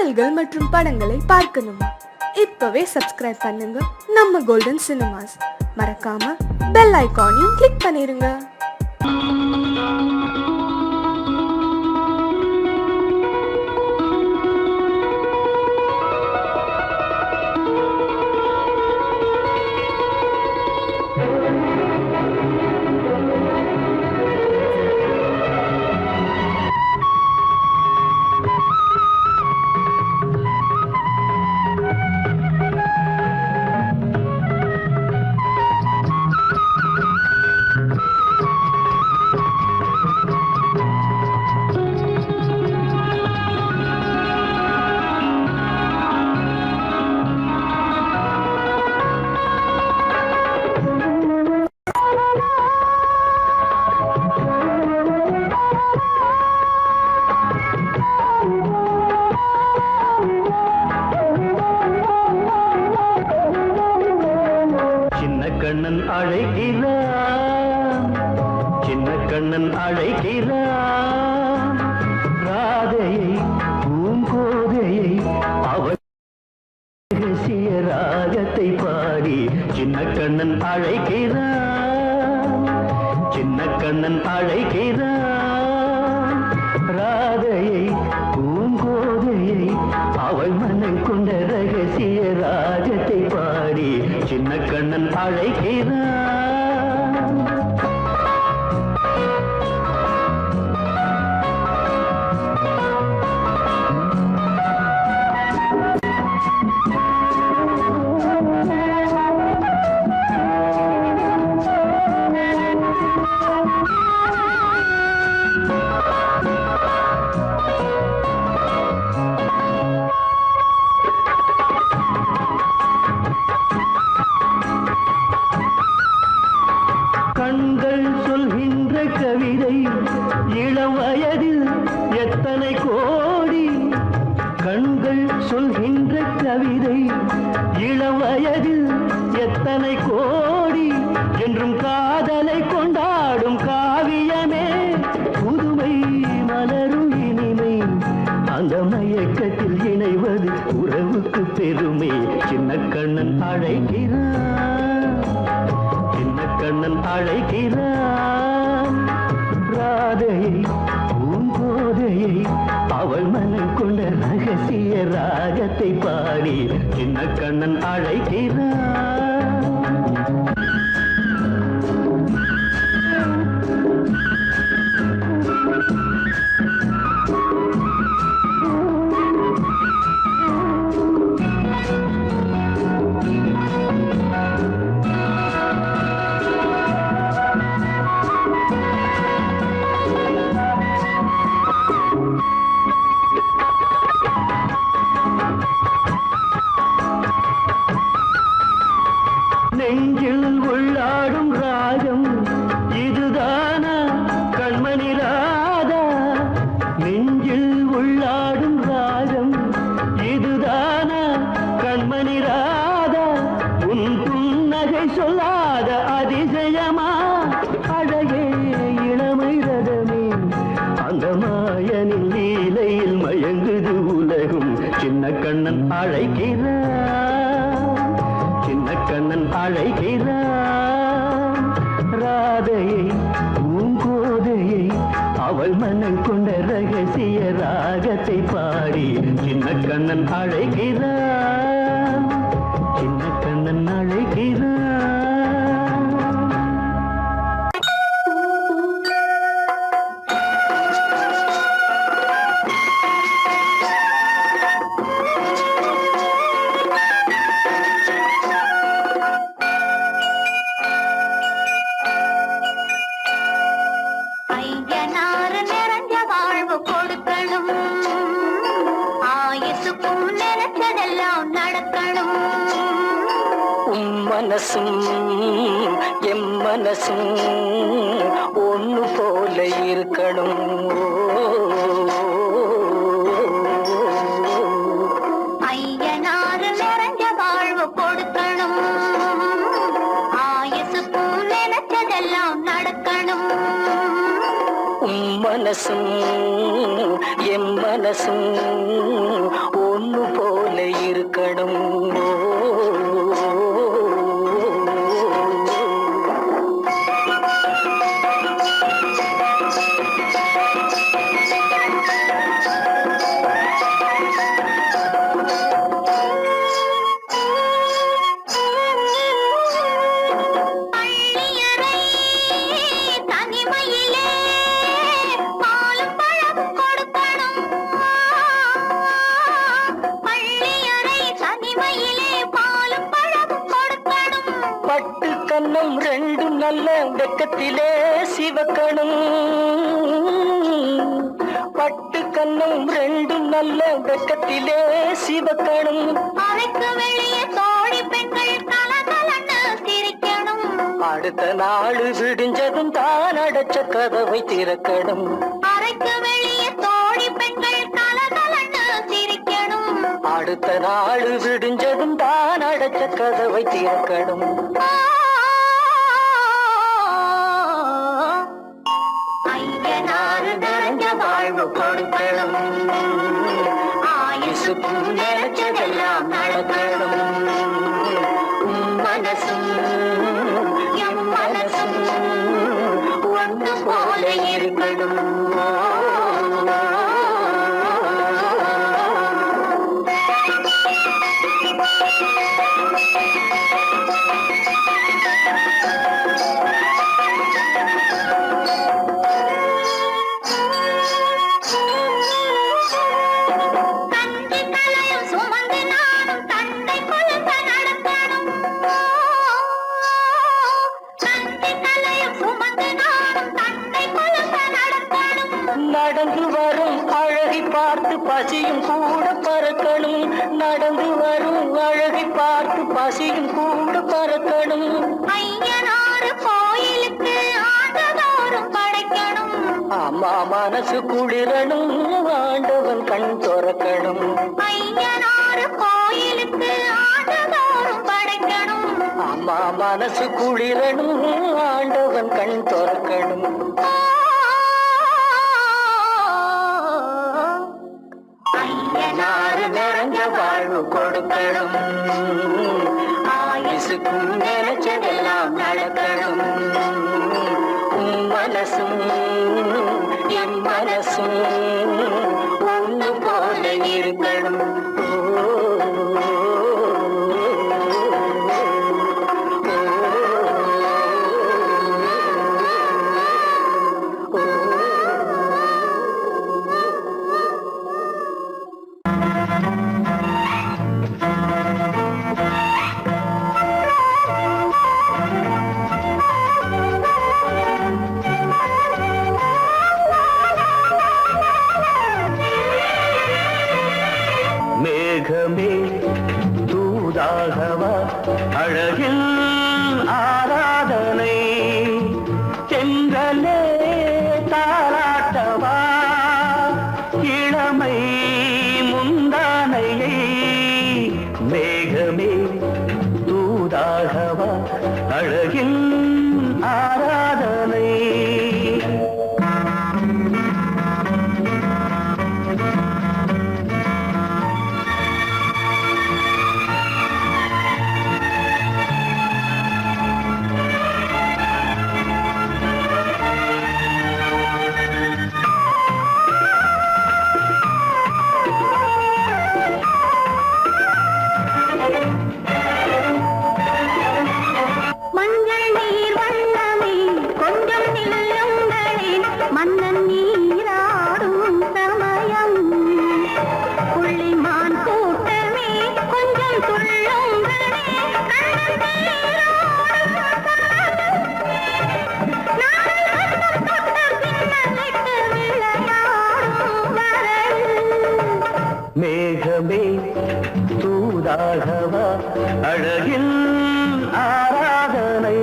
பாடல்கள் மற்றும் படங்களை பார்க்கணுமா? இப்பவே சப்ஸ்கிரைப் பண்ணுங்க நம்ம கோல்டன் சினிமாஸ். மறக்காம பெல் ஐகானையும் கிளிக் பண்ணிருங்க. கண்ணன் அழைக்கிறான், சின்ன கண்ணன் அழைக்கிறான், ராதையை பூங்கோதையை அவள் ரகசிய ராகத்தை பாடி சின்ன கண்ணன் அழைக்கிறான், சின்ன கண்ணன் அழைக்கிறான், ராதையை பூங்கோதையை அவள் மனம் கொண்ட ரகசிய ராகத்தை பாடி சின்ன கண்ணன் அழைக்கிறான். கண்கள் சொல்கின்ற கவிதை இளம் வயதில் எத்தனை கோடி, கண்கள் சொல்கின்ற கவிதை இளம் வயதில் எத்தனை கோடி, என்றும் காதலை கொண்டாடும் காவியமே புதுமை மலரும் இனிமை, அந்த மயக்கத்தில் இணைவது உறவுக்கு பெருமை. சின்ன கண்ணன் அழைக்கிறான், சின்ன கண்ணன் அழைக்கிறான், ராதையை பூங்கோதையை அவள் மனம் கொண்ட ரகசிய ராகத்தை பாடி சின்ன கண்ணன் அழைக்கிறான். நெஞ்சில் உள்ளாடும் ராகம் இதுதானா கண்மணி ராதா, நெஞ்சில் உள்ளாடும் ராகம் இதுதானா கண்மணி ராதா, உன் புன்னகை சொல்லாத அதிசயமா அழகே இளமை ரதமே, அந்த மாயனின் லீலையில் மயங்குது உலகும். சின்ன கண்ணன் அழைக்கிறான், சின்ன கண்ணன் அழைக்கிறான், ராதையை பூங்கோதையை அவள் மனம் கொண்ட ரகசிய ராகத்தை பாடி சின்ன கண்ணன் அழைக்கிறான், சின்ன கண்ணன் அழைக்கிறான். மனசும் எம் மனசும் ஒன்று போல இருக்கணும், ஐயனாறு நிறைஞ்ச வாழ்வு கொடுக்கணும், ஆயுசுக்கும் நினைச்சதெல்லாம் நடக்கணும். மனசும் எம் மனசும் கண்ணும் ரெண்டும் நல்ல வெக்கத்திலே சிவக்கணும். பட்டு கண்ணும் ரெண்டும் நல்ல வெக்கத்திலே சிவக்கணும். அறைக்கு வெளியே தோழி பெண்கள் கலகலன்னு சிரிக்கணும். அடுத்த நாள் விடிஞ்சதும் தான் அடைச்ச கதவை திறக்கணும். அறைக்கு வெளியே தோழி பெண்கள் கலகலன்னு சிரிக்கணும். அடுத்த நாள் விடிஞ்சதும் தான் அடைச்ச கதவை திறக்கணும். ஐயனாறு நிறைஞ்ச வாழ்வு கொடுக்கணும். ஆயுசுக்கும் நினைச்சதெல்லாம் நடக்கணும். மனசும் எம் மனசும் ஒன்று போல இருக்கணும். கஞ்சி கலையும் சுமந்து நானும் தண்டை கொலுச நடக்கணும். கஞ்சி கலையும் சுமந்து நானும் தண்டை கொலுச நடக்கணும். நடந்து வரும் அழகை பார்த்து பசியும் கூட பறக்கணும். நடந்து வரும் அழகை பார்த்து பசியும் கூட பறக்கணும். ஐயனாறு கோயிலுக்கு ஆண்டதோறும் படைக்கணும். அம்மா மனசு குளிரணும். ஆண்டவன் கண் துறக்கணும். ஐயனாறு கோயிலுக்கு ஆண்டதோறும் படைக்கணும். அம்மா மனசு குளிரணும். ஆண்டவன் கண் துறக்கணும். ஐயனாறு நிறைஞ்ச வாழ்வு கொடுக்கணும். ஆயுசுக்கும் நினைச்சதெல்லாம் நடக்கணும். மனசும் என் மனசும் ஒன்று போல இருக்கணும். மேகமே தூதாகவா அழகில் ஆராதனை. செங்கலே தாராட்டவா இளமை முந்தானையை. மேகமே தூதாகவா அழகில் ஆராதனை. மஞ்சள் நீர் வண்ணமே கொஞ்சம் நில்லுங்களே. மன்னன் நீராடும் சமயம். புள்ளிமான் கூட்டமே கொஞ்சம் துள்ளுங்களே. கண்ணன் நீராடும் சமயம். நாளை வண்ணம் தொட்ட பின்னலிட்டு விளையாடும் வரையில். மேகமே தூதாகவா அழகில் ஆராதனை.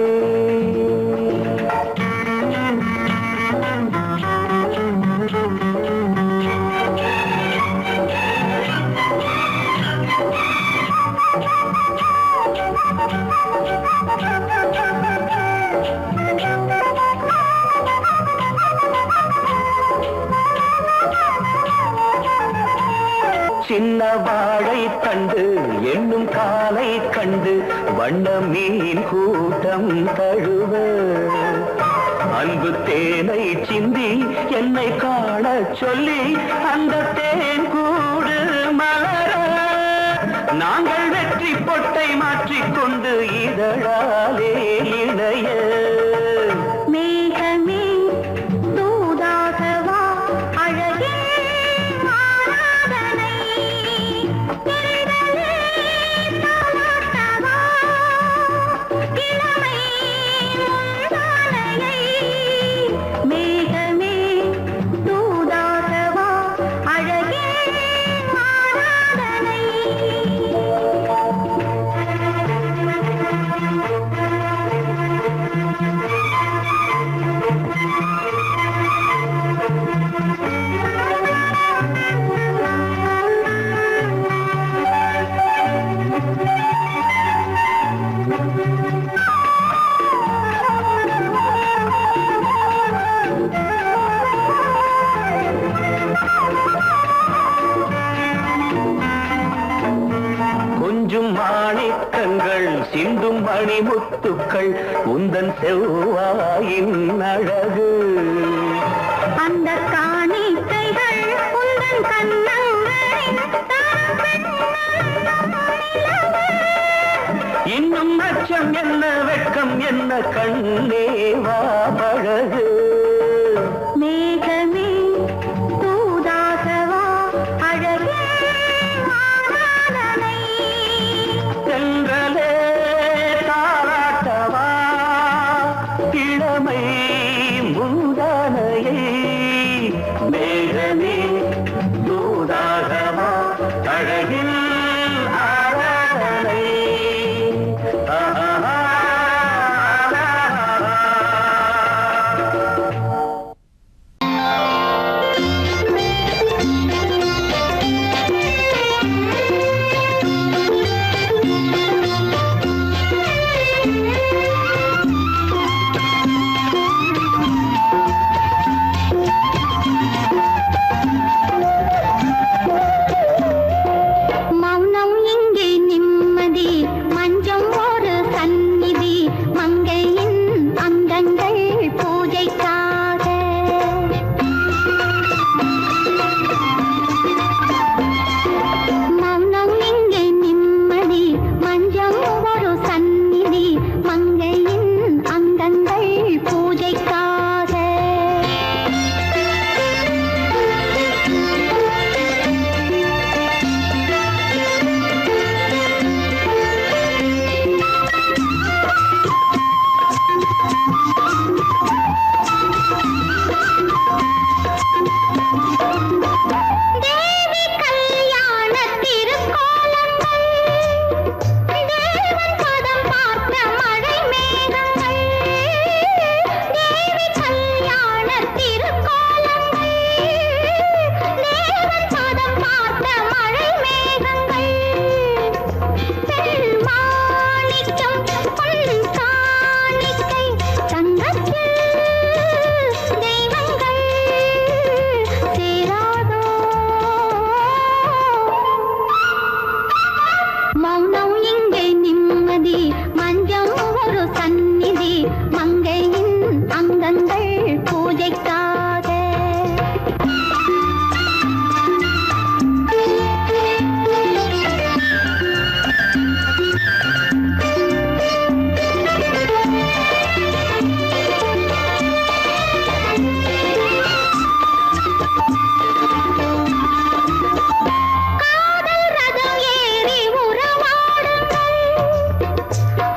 சின்ன வாழை தண்டு என்னும் காலை கண்டு வண்ண மீன் கூட்டம் தழுவ. அன்பு தேனை சிந்தி என்னை காண சொல்லி அந்த தேன் கூடு மலர. நாங்கள் வெற்றி பொட்டை மாற்றிக்கொண்டு இதழாலே இணைய. மேகமே தூதாகவா அழகே ஆராதனை. திரைதலே தாலாட்டவா இளமை கொஞ்சும் மாணிக்கங்கள் சிந்தும் மணிமுத்துக்கள் உந்தன் செவ்வாயின் அழகு. அந்த காணிக்கைகள் உந்தன் கண்ணங்களின் இன்னும் அச்சம் என்ன வெட்கம் என்ன கண்ணே வா பழகு. மேகமே தூதாகவா அழகே ஆராதனை. சென்றலே தாராட்டவா இளமை முந்தானையை. மேகமே தூதாகவா அழகில் ஆராதனை. மௌனம் இங்கே நிம்மதி மஞ்சம் ஒரு சந்நிதி மங்கையின் அங்கங்கள் பூஜைக்காக. மௌனம் இங்கே நிம்மதி மஞ்சம் ஒரு சந்நிதி மங்கையின் அங்கங்கள் பூஜைக்காக. தேவி கல்யாண திருக்கோலங்கள் தேவன் பதம் பார்த்த மழை மேகங்கள். தேவி கல்யாண திருக்கோலங்கள் தேவன் பதம் பார்த்த மழை மேகங்கள். பெண் மாணிக்கம் பொன் காணிக்கை தங்கத்தில் தெய்வங்கள் சேராதோ. மௌனம் இங்கே நிம்மதி மஞ்சம் ஒரு சந்நிதி மங்கையின் அங்கங்கள் பூஜைக்காக. காதல் ரதம் ஏறி உறவாடுங்கள்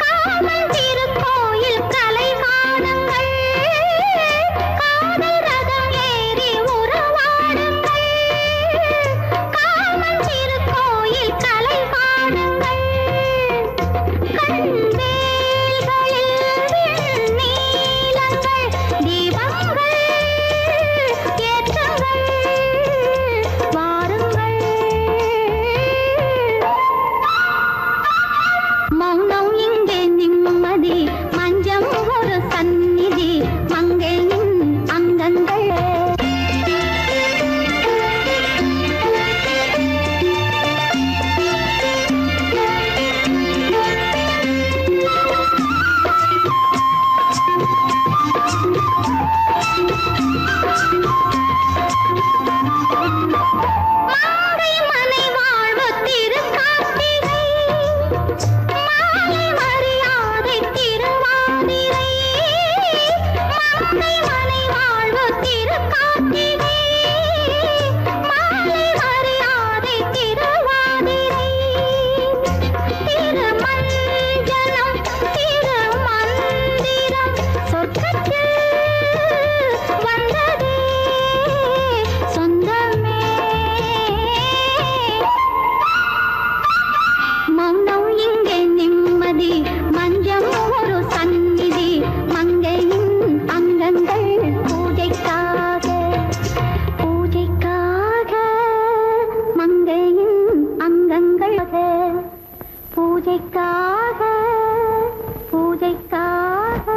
காதல் திருக்கோயில் கலை காணுங்கள். காதல் ரதம் ஏறி உறவாடுங்கள் காதல் திருக்கோயில் கலை காணுங்கள். கண்வேல்களில் வெண்ணீலங்கள் தீபங்கள் ஏற்றுங்கள் வாருங்கள். மௌனம் இங்கே நிம்மதி மஞ்சம் ஒரு சந்நிதி மங்கையின் அங்கங்கள். மாலை மனை வாழ்வு திருக்கார்த்திகை மாலை மரியாதை திருவாதிரை. மாலை மனை வாழ்வு திருக்கார்த்திகை மாலை மரியாதை திருவாதிரை. திருமஞ்சனம் திருமந்திரம் சொர்க்கத்தில் வந்ததே சொந்தமே. மௌனம் இங்கே நிம்மதி மஞ்சம் ஒரு சந்நிதி மங்கையின் அங்கங்கள் பூஜைக்காக. பூஜைக்காக மங்கையின் அங்கங்கள் பூஜைக்காக பூஜைக்காக.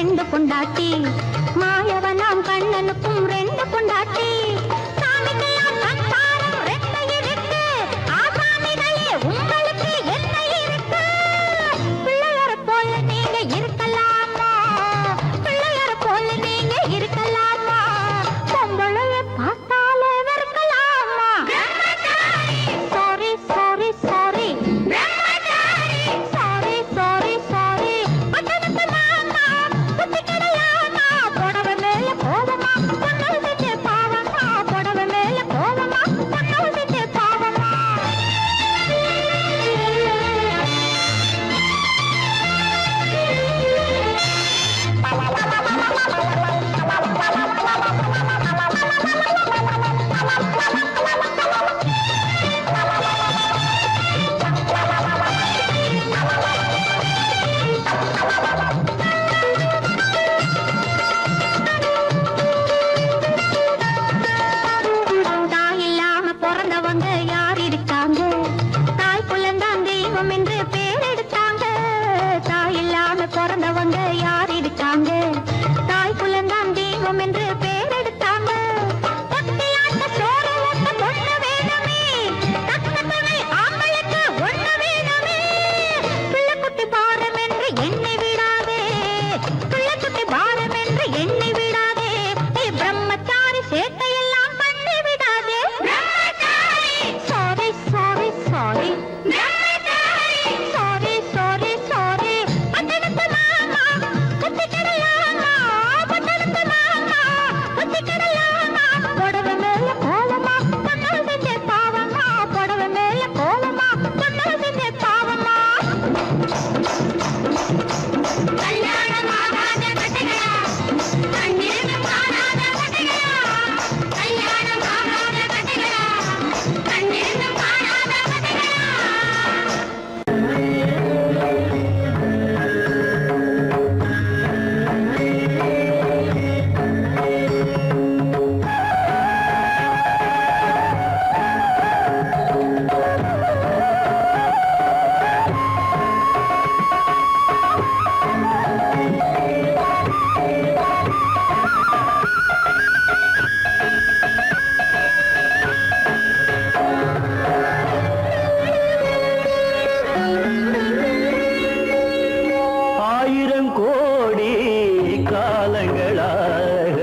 ரெண்டு பொண்டாட்டி மாயவனாம் கண்ணனுக்கும் ரெண்டு பொண்டாட்டி சாமிக்கெல்லாம் சம்சாரம் ரெண்டு இருக்கு ஆசாமிகளே உங்களுக்கு என்ன இருக்கு பிள்ளையார போல நீங்க இருக்கலாமா பிள்ளையார போல நீங்க இருக்கலாமா பொம்பளைய பார்த்தாலே வெறுக்கலாமா sorry sorry sorry sorry sorry sorry பட்டணத்து மாமா புத்தி கிடையாமா புடவை மேல கோவமா பொண்ணு செஞ்ச பாவமா புடவை மேல கோவமா பொண்ணு செஞ்ச பாவமா தாய் இல்லாம பிறந்தவங்க யார் இருக்காங்க தாய் குலந்தான் தெய்வம் என்று பேர் எடுத்தாங்க தாய் இல்லாம பிறந்தவங்க யார் இருக்காங்க தாய் குலந்தான் தெய்வம் என்று பேர் எடுத்தாங்க பக்தியாட்ட சோறு ஊட்ட பொண்ணு வேணுமே தக்க துணை ஆம்பளுக்கு ஒண்ணு வேணுமே பிள்ளைக்குட்டி பாரம் என்று எண்ணி விடாதே பிள்ளைக்குட்டி பாரம் என்று எண்ணி விடாதே நீ பிரம்மச்சாரி சேட்டையெல்லாம் பண்ணி விடாதே sorry sorry sorry sorry sorry sorry பட்டணத்து மாமா புத்தி கிடையாமா பட்டணத்து மாமா புத்தி கிடையாமா புடவை மேல கோவமா பொண்ணு செஞ்ச பாவமா புடவை மேல கோவமா பொண்ணு செஞ்ச பாவமா கல்யாணம் ஆகாத கட்டைகளா கண்ணீர் காணாத கட்டைகளா கல்யாணம் ஆகாத கட்டைகளா கண்ணீர் காணாத கட்டைகளா ஆயிரம் கோடி காலங்களாக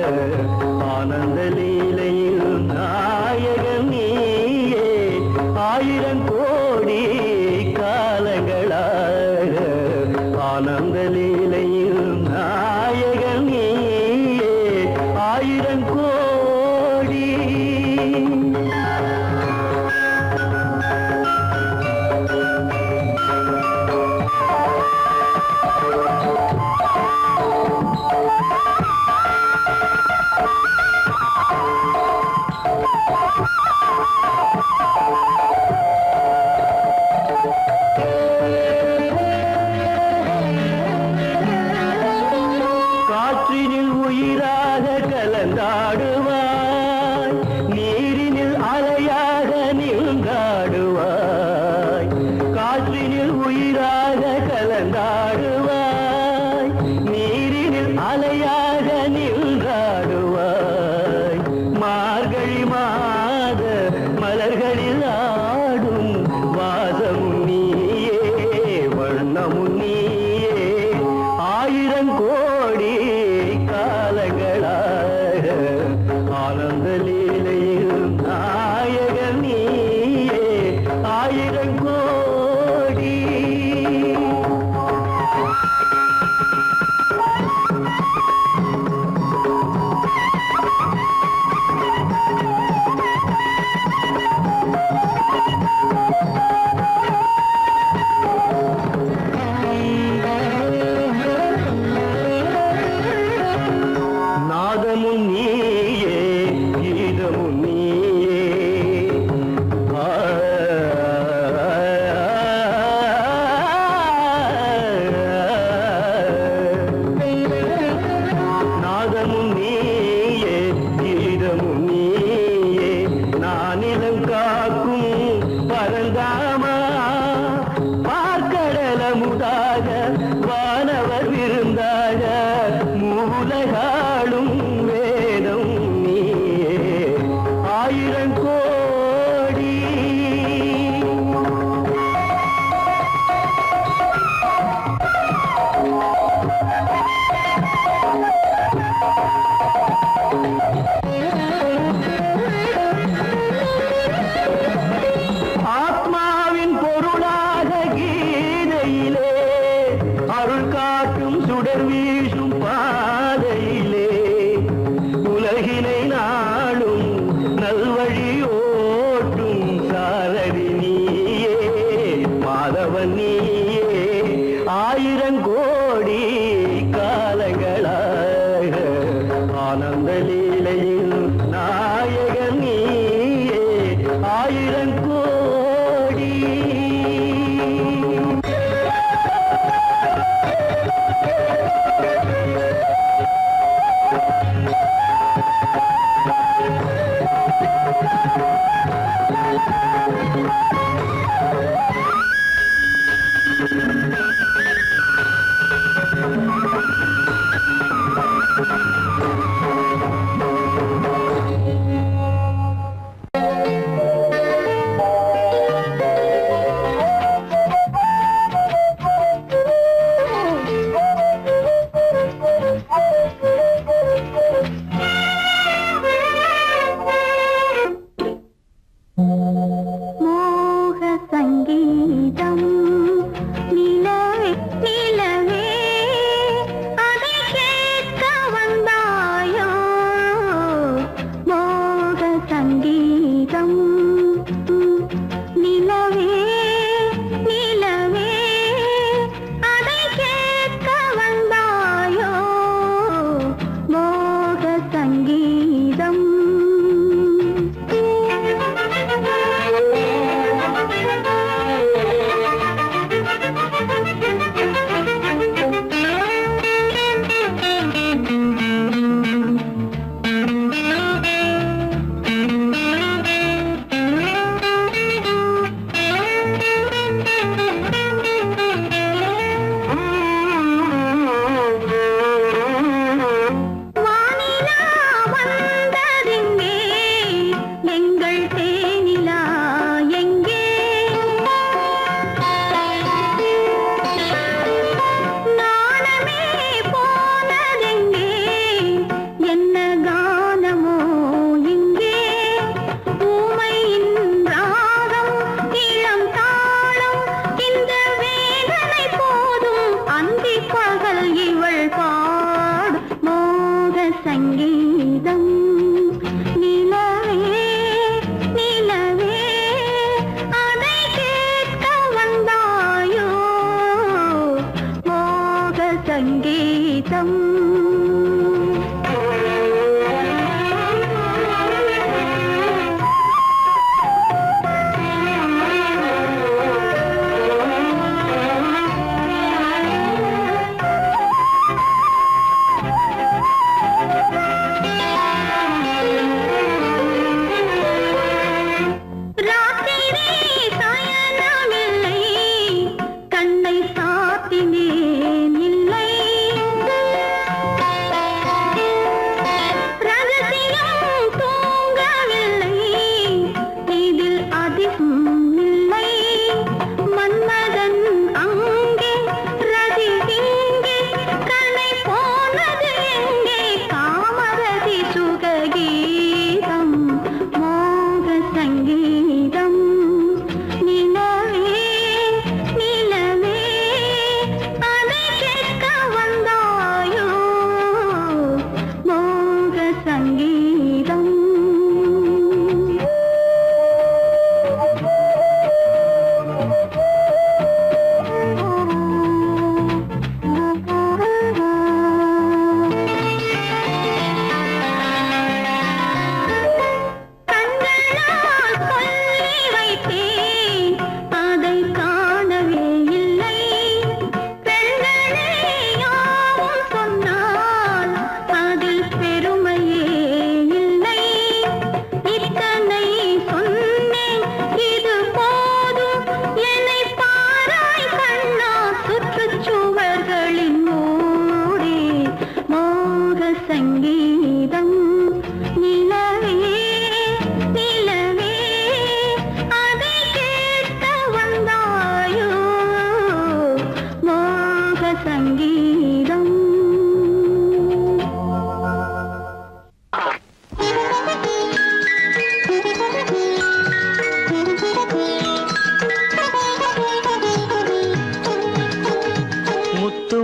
ஆனந்த லீலையில் நாயகன் நீயே ஆயிரம் கோடி காலங்களாக ஆனந்த லீலையில் நாயகன் நீயே ஆயிரம் கோடி காற்றினில் உயிராக கலந்தாடுவாய் நீரினில் அலையாக நீங்காடுவாய் காற்றினில் உயிராக கலந்தாடுவாய் நீரினில் அலையாக நீங்காடுவாய் மார்கழி மாத மலர்களில் ஆடும் வாசமும் நீயே வண்ணமும் நீயே ஆயிரம் கோடி காலங்களாக ஆனந்த லீலையில் நாயகன் நீயே ஆயிரம் கோடி உலகாளும் வேதம் நீயே ஆயிரம் கோடி ஆத்மாவின் பொருளாக கீதையிலே அருள் காட்டும் சுடர் வீசும் பாதையிலே உலகினை நாளும் நல்வழி ஓட்டும் சாரதி நீயே மாதவன் நீயே ஆயிரம் கோடி காலங்களாக ஆனந்த லீலையில் நாயகன் நீயே ஆயிரம் கோடி மோக சங்கீதம் நிலவே நிலவே அதை கேட்க வந்தாயோ மோக சங்கீதம் நிலவே நிலவே அதை கேட்க வந்தாயோ மோக சங்கீதம் வானிலா வந்ததெங்கே எங்கள் தேனிலா எங்கே நாணமே போனதெங்கே என்ன கானமோ இங்கே ஊமையின் ராகம் இளம் தாளம் இந்த வேதனை போதும் அந்தி பகல் இவள் பாடு மோக சங்கீதம் நிலவே நிலவே அதை கேட்க வந்தாயோ மோக சங்கீதம்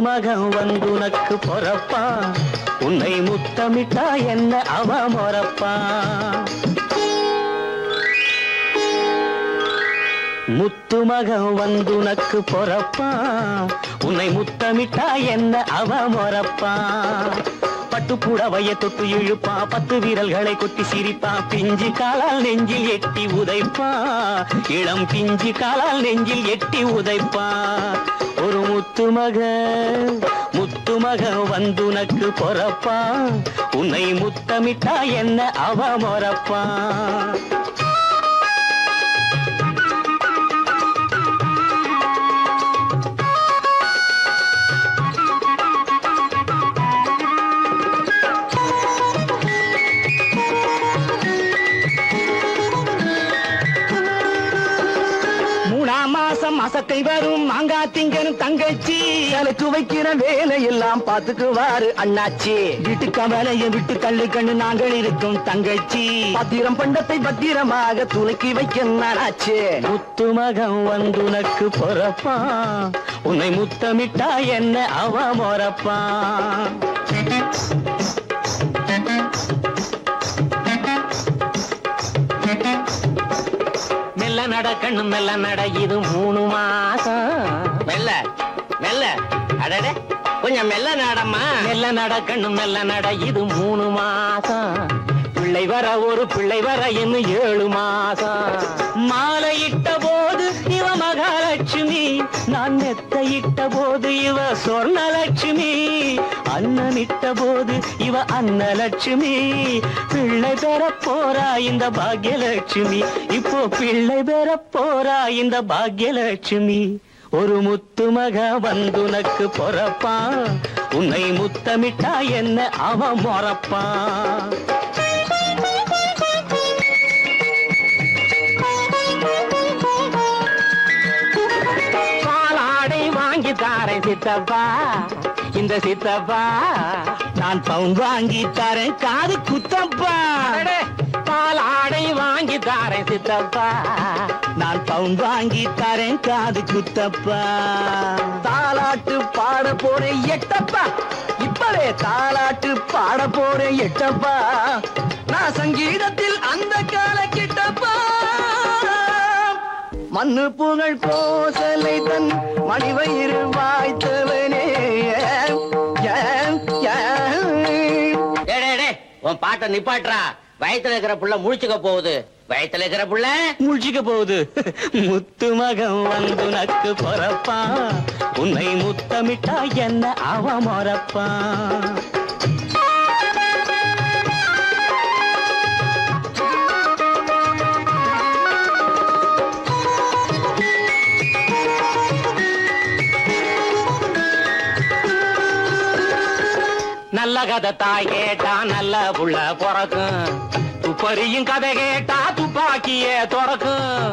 மகன் வந்துனக்கு பொறப்பா உன்னை முத்தமிட்டா என்ன அவ மொறப்பா முத்து மகன் வந்துனக்கு பொறப்பா உன்னை முத்தமிட்டா என்ன அவ மொறப்பா பட்டு புடவைய தொட்டு இழுப்பா 10 விரல்களை கொத்தி சிரிப்பா பிஞ்சு காலால் நெஞ்சில் எட்டி உதைப்பா இளம் பிஞ்சு காலால் நெஞ்சில் எட்டி உதைப்பா ஒரு முத்து மகன் வந்துனக்கு பொறப்பா உன்னை முத்தமிட்டா என்ன அவ மொறப்பா மசக்கை வரும் மாங்கா திங்கனும் தங்கச்சி எனக்கு வைக்கிற வேலையெல்லாம் பாத்துக்குவாரு அண்ணாச்சி வீட்டுக்கு வேலையை விட்டு கண்ணு கண்ணு நாங்கள் இருக்கும் தங்கச்சி பத்திரம் பண்டத்தை பத்திரமாக துணைக்கி வைக்க நானாச்சு முத்து மகன் வந்துனக்கு பொறப்பா உன்னை முத்தமிட்டா என்ன அவ மொறப்பா மெல்ல நட கண்ணு மெல்ல நட இது 3 மாசம் மெல்ல மெல்ல அடடே கொஞ்சம் மெல்ல நடம்மா மெல்ல நட கண்ணு மெல்ல நட இது 3 மாசம் பிள்ளை வர ஒரு பிள்ளை வர இன்னும் 7 மாசம் மாலையிட்ட போது இவ மகாலட்சுமி நான் நெத்தையிட்ட போது இவ சொர்ணலட்சுமி அன்னமிட்ட போது இவ அன்னலட்சுமி பிள்ளை பெற போறா இந்த பாக்யலட்சுமி இப்போ பிள்ளை பெற போறா இந்த பாக்யலட்சுமி ஒரு முத்து மக வந்துனக்கு பொறப்பா உன்னை முத்தமிட்டா என்ன அவ மொறப்பா பாலாடை வாங்கி தாரேன் சித்தப்பா இந்த சித்தப்பா நான் பவுன் வாங்கி தரேன் காது குத்தப்பா பாலாடை வாங்கி தாரேன் சித்தப்பா நான் பவுன் வாங்கி தரேன் காது குத்தப்பா தாலாட்டு பாட போறேன் எட்டப்பா இப்பவே தாலாட்டு பாட போறேன் எட்டப்பா நான் சங்கீதத்தில் அந்த கால கிட்டப்பா மண்ணு புகழ் கோசலை தன் மணிவயிறு வாய்த்தவனே உன் பாட்டை நிப்பாட்டுறா வயத்துல இருக்கிற புள்ள முழிச்சுக்க போகுது வயத்துல இருக்கிற புள்ள முழிச்சுக்க போகுது முத்து மகன் வந்து நக்கு பொறப்பா உன்னை முத்தமிட்டா என்ன அவ மொறப்பா நல்ல கதை தாய் கேட்டா நல்ல புள்ள பிறக்கும் துப்பறியும் கதை கேட்டா துப்பாக்கியே துறக்கும்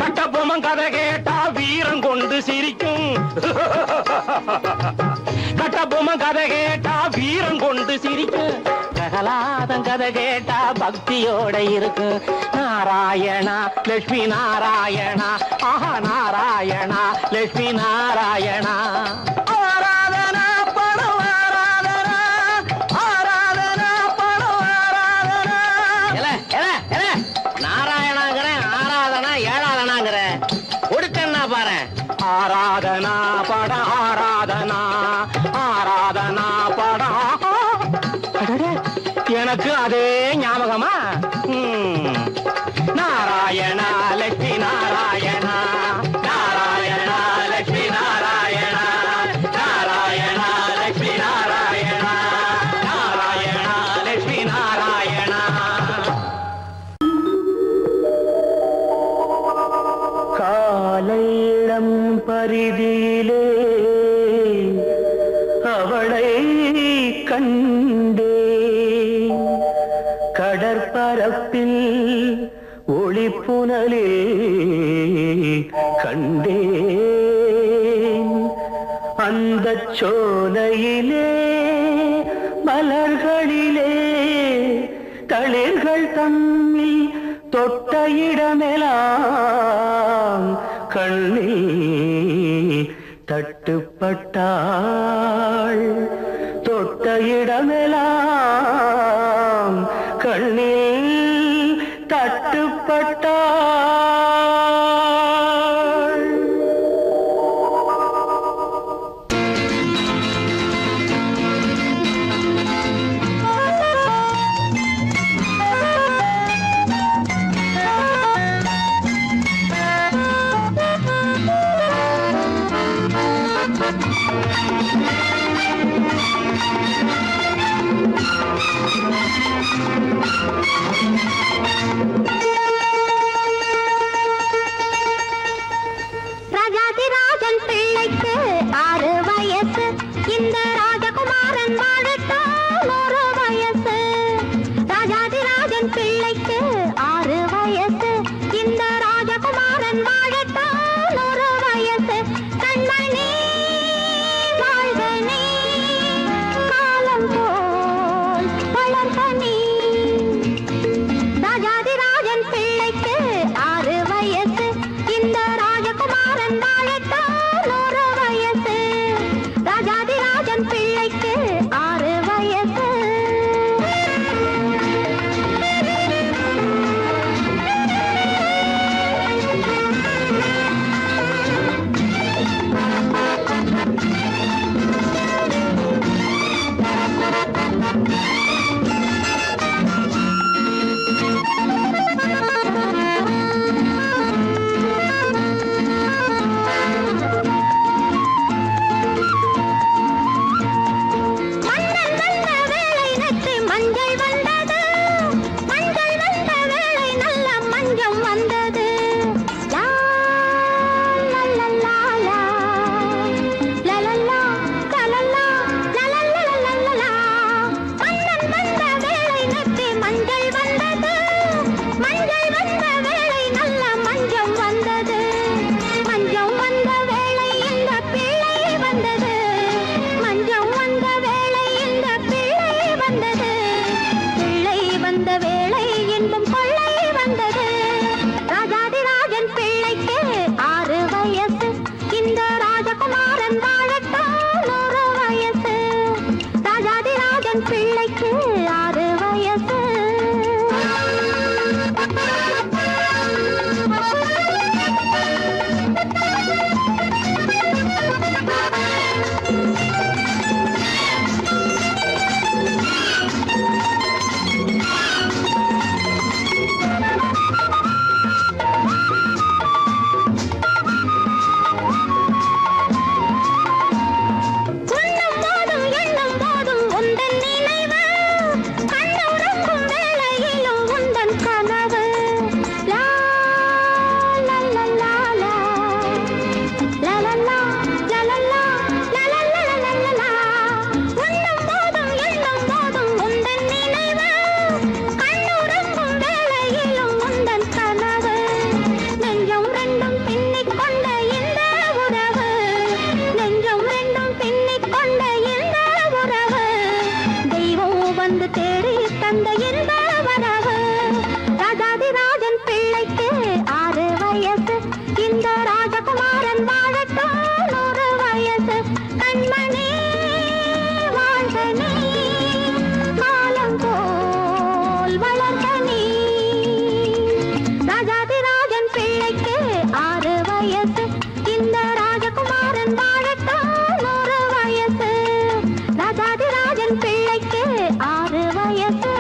கட்டபொம்மன் கதை கேட்டா வீரம் கொண்டு சிரிக்கும் கட்டபொம்மன் கதை கேட்டா வீரம் கொண்டு சிரிக்கும் பிரகலாதன் கதை கேட்டா பக்தியோட இருக்கும் நாராயணா லட்சுமி நாராயணா ஆஹா நாராயணா லட்சுமி நாராயணா ஆராதனா படம் ஆராதனா ஆராதனா படம் ஆராதனா நாராயணாங்கிறேன் ஆராதனா ஏழாதனாங்கிறேன் கொடுக்கன்னா பாரு ஆராதனா பட ஆராதனா ஆராதனா படம் எனக்கு அதே ஞாபகமா நாராயணா லட்சுமி நாராயணா நாராயணா லட்சுமி நாராயணா நாராயணா லட்சுமி நாராயணா நாராயணா லட்சுமி நாராயணா காலையிடம் பரிதியிலே அவளை கண்டே கடற்பரப்பில் ஒளிப்புணலில் கண்டேன் அந்த சோலையிலே மலர்களிலே தளிர்கள் தம்மில் தொட்ட இடமெல்லாம் கண்ணில் தட்டுப்பட்டார் இடமெல்லாம் கண்ணில் தட்டுப்பட்டாள். ராஜாதிராஜன் பிள்ளைக்கு 6 வயசு, இந்த ராஜகுமாரன் வாழத்தான் 1 வயசு. ராஜாதிராஜன் பிள்ளைக்கு 6 வயசு, இந்த ராஜகுமாரன் வாழத்தான் 1 வயசு. கண்மணி வாழ்க நீ, காலம் போல் வளர்க நீ. ராஜாதிராஜன் பிள்ளைக்கு 6 வயசு, இந்த ராஜகுமாரன் வாழத்தான் 1 வயசு. ராஜாதிராஜன் பிள்ளைக்கு 6 வயசு. மன்னன் வந்த வேளை நெற்றி மஞ்சள் வந்தது, மஞ்சள் வந்த வேளை நல்ல மஞ்சம் வந்தது. லா லா லா லா லா, லா லா லா, லா லா லா, லா லா லா லா லா லா. மன்னன் வந்த வேளை நெற்றி மஞ்சள் வந்தது, மஞ்சள் வந்த வேளை நல்ல மஞ்சம் வந்தது. மஞ்சம் வந்த வேளை இந்த பிள்ளை வந்தது, மஞ்சம் வந்த வேளை இந்த பிள்ளை வந்தது. பிள்ளை வந்த வேளை இன்பம் கொள்ளை வந்தது. ராஜாதிராஜன் பிள்ளைக்கு 6 வயசு, இந்த ராஜகுமாரன் வாழத்தான் 1 வயசு. ராஜாதிராஜன் பிள்ளைக்கு 6 வயசு. உண்ணும் போதும் எண்ணும் போதும் உந்தன் நினைவு, கண்ணுறங்கும் வேளையிலும் உந்தன் கனவு. லா லா லா லா லா, லா லா லா, லா லா லா, லா லா லா லா லா லா. உண்ணும் போதும் எண்ணும் போதும் உந்தன் நினைவு, கண்ணுறங்கும் வேளையிலும் உந்தன் கனவு. நெஞ்சம் ரெண்டும் பின்னிக் கொண்ட இந்த உறவு, நெஞ்சம் ரெண்டும் பின்னிக் கொண்ட இந்த உறவு. தெய்வம் வந்து தேடி தந்த இந்த வரவு. ராஜாதிராஜன் பிள்ளைக்கு 6 வயசு, இந்த ராஜகுமாரன் வாழத்தான் 1 வயசு. கண்மணி வாழ்க நீ, காலம் போல் வளர்க நீ. ராஜாதிராஜன் பிள்ளைக்கு 6 வயசு, இந்த ராஜகுமாரன் வாழத்தான் 1 வயசு. ராஜாதிராஜன் பிள்ளைக்கு 6 வயசு.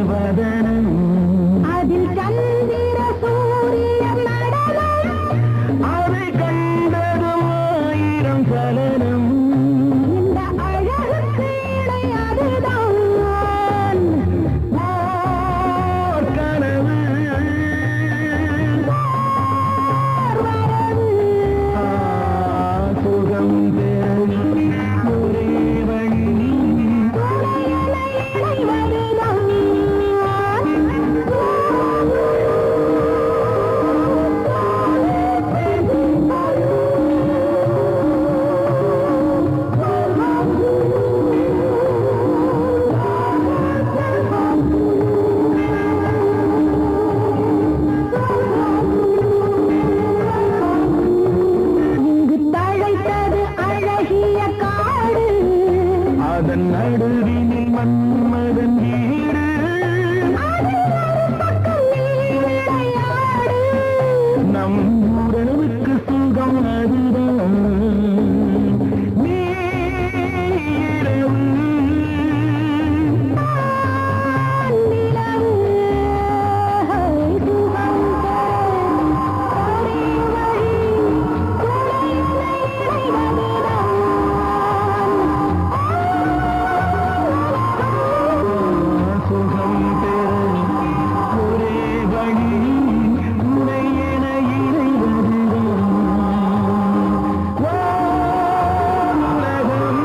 வதனம் அதில் சந்திர சூரிய நடனம் அதை கண்டதும் ஆயிரம் சலனம் இந்த அழகுக்கு இணையாதுதான் ஓர் கனவு சுகம் பெறும் ஒரே வழி இங்கு தழைத்தது அழகிய காடு அதன் நடுவினில் மன்மதன் வீடு நம் உறவுக்கு சுகம் அதுதான் நீரவு சுகம் பெறும் ஒரே வழி உன்னை என இணைவதுதான் உலகம்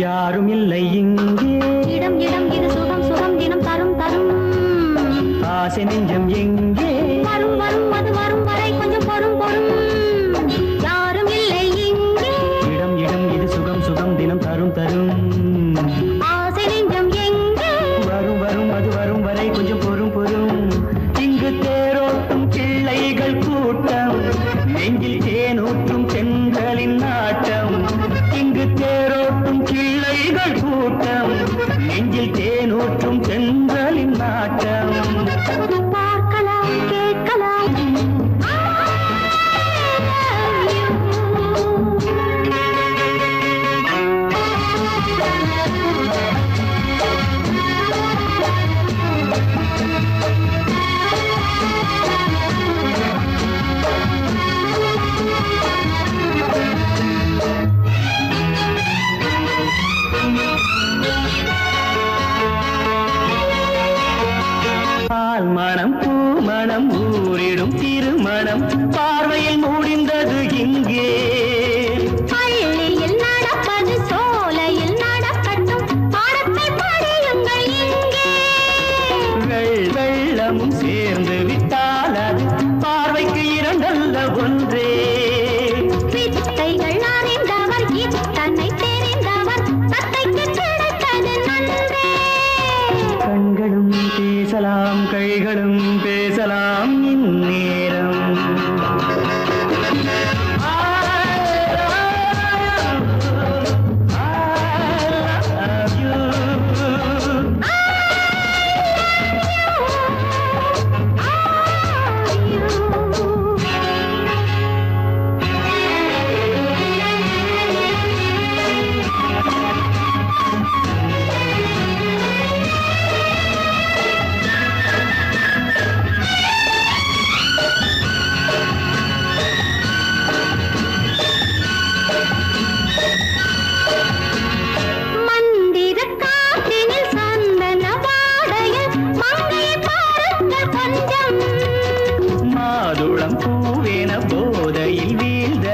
யாரும் இல்லை இங்கே இடம் இடம் இது சுகம் சுகம் தினம் தரும் தரும் ஆசை நெஞ்சம் எங்கே வரும் வரும் அது வரும் வரை கொஞ்சம் பொறும் பொறும் யாரும் இல்லை இங்கே இடம் இடம் இது சுகம் சுகம் தினம் தரும் தரும் ஆசை நெஞ்சம் எங்கே வரும் வரும் அது வரும் வரை கொஞ்சம் பொறும் பொறும் இங்கு தேரோட்டும் பிள்ளைகள் கூட்டம் நெஞ்சில் தேனூற்றும் பெண்களின் நாட்டம் இங்கு தேரோட்டும் பிள்ளைகள் கூட்டம் நெஞ்சில் தேனூற்றும் பெண்களின் நாட்டம் பார்க்கலாம் கேட்கலாம் பால் மணம் பூ மணம் ஊரிடும் திருமணம் பார்வையில் முடிந்தது இங்கே பள்ளியில் நடப்பது சோலையில் நடக்கட்டும் பாடத்தை படியுங்கள் இங்கே வெள்ளமும் சேர்ந்து விட்டால் அது பார்வைக்கு இரண்டல்ல ஒன்றே வித்தைகள் அறிந்தவர் இத்தனை தெரிந்தவர் தத்தைக்கு கிடைத்தது நன்றே கண்களும் பேசலாம் கைகளும் பேசலாம் இந்நேரம் பூவேன போதையில் வீழ்ந்த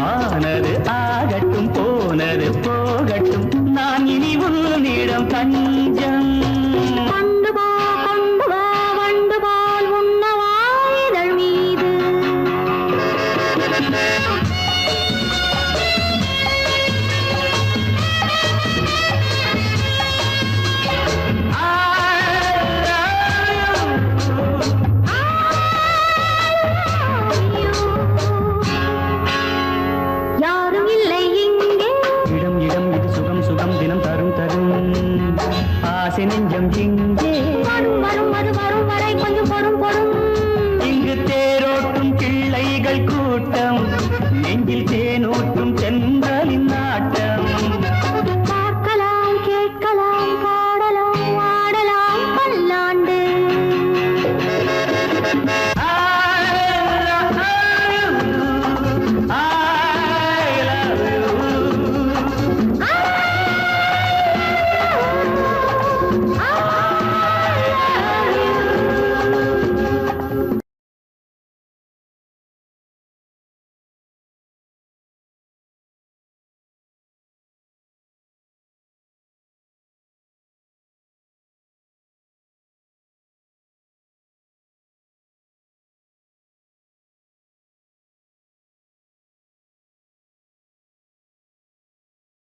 ஆனது ஆகட்டும் போனது போகட்டும் நான் இனி உன்னிடம் தஞ்சம் கொண்டு வா வண்டு போல் உண்ணவா இதழ் மீது யாரும் இல்லை இங்கே இடம் இடம் இது சுகம் சுகம் தினம் தரும் தரும் ஆசை நெஞ்சம் இங்கே வரும் வரும் அது வரும் வரை கொஞ்சம் பொறும் பொறும் இங்கு தேரோட்டும் பிள்ளைகள் கூட்டம் நெஞ்சில் தேனூட்டும்